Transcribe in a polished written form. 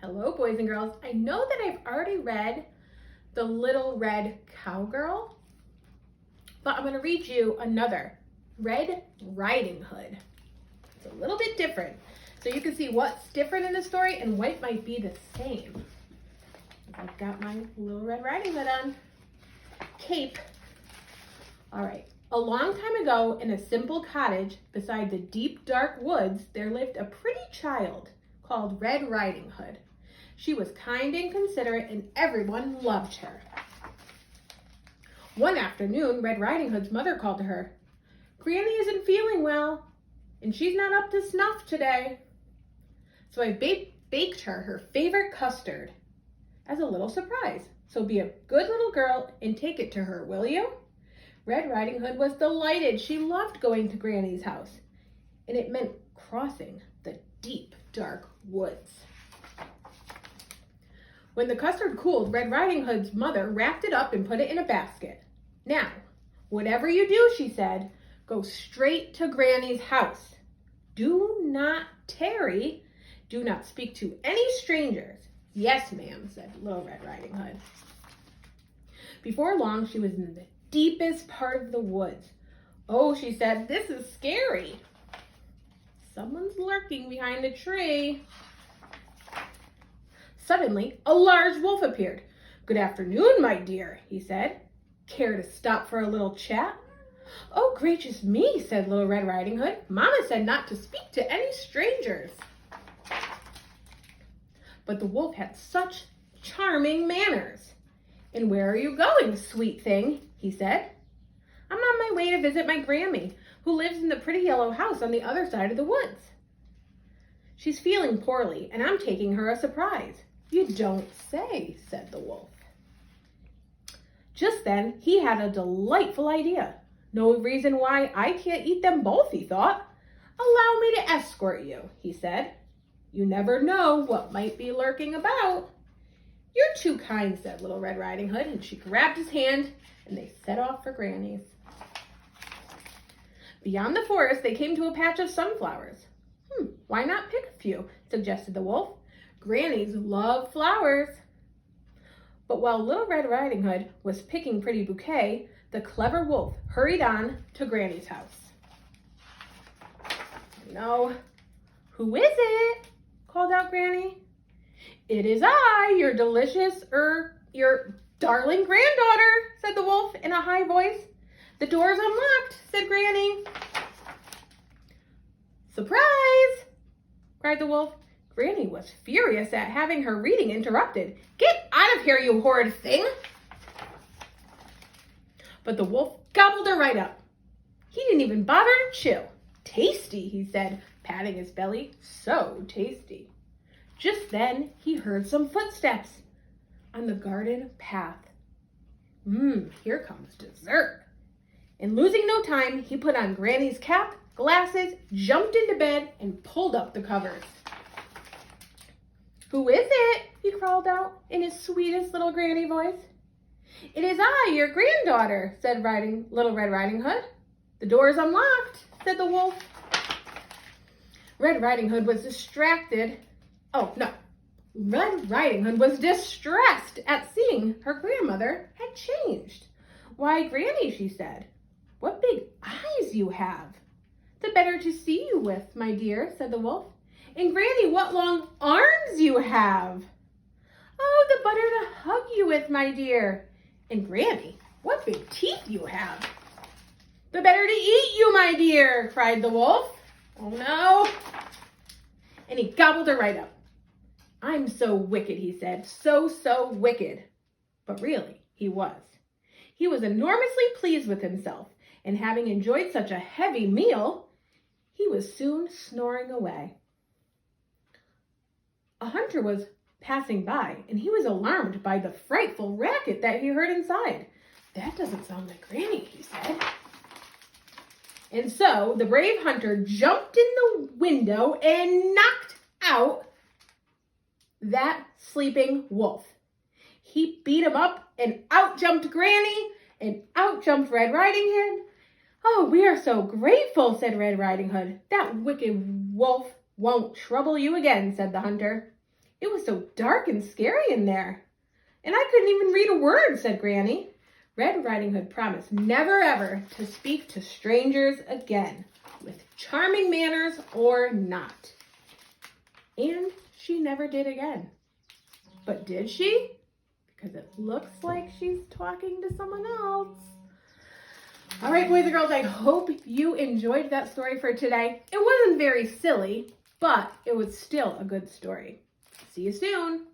Hello, boys and girls. I know that I've already read The Little Red Cowgirl, but I'm going to read you another, Red Riding Hood. It's a little bit different, so you can see what's different in the story and what might be the same. I've got my Little Red Riding Hood on. Cape. All right. A long time ago, in a simple cottage beside the deep, dark woods, there lived a pretty child called Red Riding Hood. She was kind and considerate, and everyone loved her. One afternoon, Red Riding Hood's mother called to her. "Granny isn't feeling well, and she's not up to snuff today. So I baked her favorite custard as a little surprise. So be a good little girl and take it to her, will you?" Red Riding Hood was delighted. She loved going to Granny's house, and it meant crossing the deep, dark woods. When the custard cooled, Red Riding Hood's mother wrapped it up and put it in a basket. "Now, whatever you do," she said, "go straight to Granny's house. Do not tarry. Do not speak to any strangers." "Yes, ma'am," said Little Red Riding Hood. Before long, she was in the deepest part of the woods. "Oh," she said, "this is scary. Someone's lurking behind a tree." Suddenly, a large wolf appeared. "Good afternoon, my dear," he said. "Care to stop for a little chat?" "Oh, gracious me," said Little Red Riding Hood. "Mama said not to speak to any strangers." But the wolf had such charming manners. "And where are you going, sweet thing?" he said. "I'm on my way to visit my Grammy, who lives in the pretty yellow house on the other side of the woods. She's feeling poorly, and I'm taking her a surprise." "You don't say," said the wolf. Just then, he had a delightful idea. "No reason why I can't eat them both," he thought. "Allow me to escort you," he said. "You never know what might be lurking about." "You're too kind," said Little Red Riding Hood, and she grabbed his hand, and they set off for Granny's. Beyond the forest, they came to a patch of sunflowers. "Why not pick a few?" suggested the wolf. "Grannies love flowers." But while Little Red Riding Hood was picking Pretty Bouquet, the clever wolf hurried on to Granny's house. "No, who is it?" called out Granny. "It is I, your your darling granddaughter," said the wolf in a high voice. "The door's unlocked," said Granny. "Surprise!" cried the wolf. Granny was furious at having her reading interrupted. "Get out of here, you horrid thing!" But the wolf gobbled her right up. He didn't even bother to chew. "Tasty," he said, patting his belly. "So tasty." Just then, he heard some footsteps on the garden path. Here comes dessert. And losing no time, he put on Granny's cap, glasses, jumped into bed, and pulled up the covers. "Who is it?" he called out in his sweetest little Granny voice. "It is I, your granddaughter," said Little Red Riding Hood. "The door is unlocked," said the wolf. Red Riding Hood was distracted. Red Riding Hood was distressed at seeing her grandmother had changed. "Why, Granny," she said, "what big eyes you have." "The better to see you with, my dear," said the wolf. "And Granny, what long arms you have." "Oh, the better to hug you with, my dear." "And Granny, what big teeth you have." "The better to eat you, my dear," cried the wolf. "Oh no." And he gobbled her right up. "I'm so wicked," he said, so wicked. But really, he was. He was enormously pleased with himself, and having enjoyed such a heavy meal, he was soon snoring away. A hunter was passing by, and he was alarmed by the frightful racket that he heard inside. "That doesn't sound like Granny," he said. And so the brave hunter jumped in the window and knocked out that sleeping wolf. He beat him up, and out jumped Granny, and out jumped Red Riding Hood. "Oh, we are so grateful," said Red Riding Hood. "That wicked wolf won't trouble you again," said the hunter. It was so dark and scary in there. And I couldn't even read a word, said Granny. Red Riding Hood promised never ever to speak to strangers again, with charming manners or not. And she never did again. But did she? Because it looks like she's talking to someone else. All right, boys and girls, I hope you enjoyed that story for today. It wasn't very silly, but it was still a good story. See you soon.